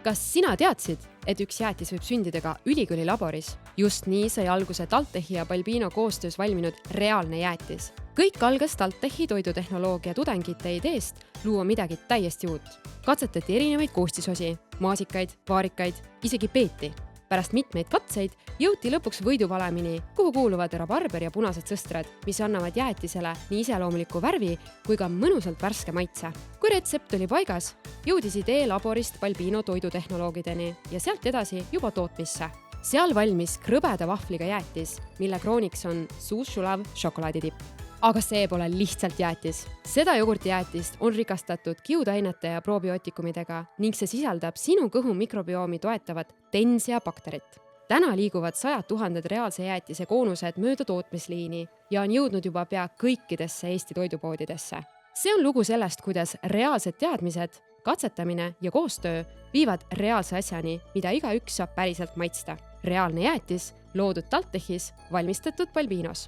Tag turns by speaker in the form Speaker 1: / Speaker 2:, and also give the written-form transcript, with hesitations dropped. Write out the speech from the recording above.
Speaker 1: Kas sina teadsid, et üks jäätis võib sündida ka ülikooli laboris? Just nii sai alguse TalTechi ja Balbino koostöös valminud reaalne jäätis. Kõik algas TalTechi toidutehnoloogia tudengite ideest luua midagi täiesti uut. Katsetati erinevaid koostisosi, maasikaid, vaarikaid, isegi peeti. Pärast mitmeid katseid jõuti lõpuks võiduvalemini, kuhu kuuluvad rabarber ja punased sõstred, mis annavad jäätisele nii iseloomuliku värvi kui ka mõnusalt värske maitse. Kui retsept oli paigas, jõudis idee laborist Balbino toidutehnoloogideni ja sealt edasi juba tootmisse. Seal valmis krõbeda vahvliga jäätis, mille krooniks on suussulav šokolaaditipp. Aga see pole lihtsalt jäätis. Seda jogurtijäätist on rikastatud kiudainete ja probiootikumidega ning see sisaldab sinu kõhu mikrobiomi toetavat Tensia bakterit. Täna liiguvad 100 000 reaalse jäätise koonused mööda tootmisliini ja on jõudnud juba pea kõikidesse Eesti toidupoodidesse. See on lugu sellest, kuidas reaalsed teadmised, katsetamine ja koostöö viivad reaalse asjani, mida igaüks saab päriselt maitsta. Reaalne jäätis, loodud TalTechis, valmistatud Balbinos.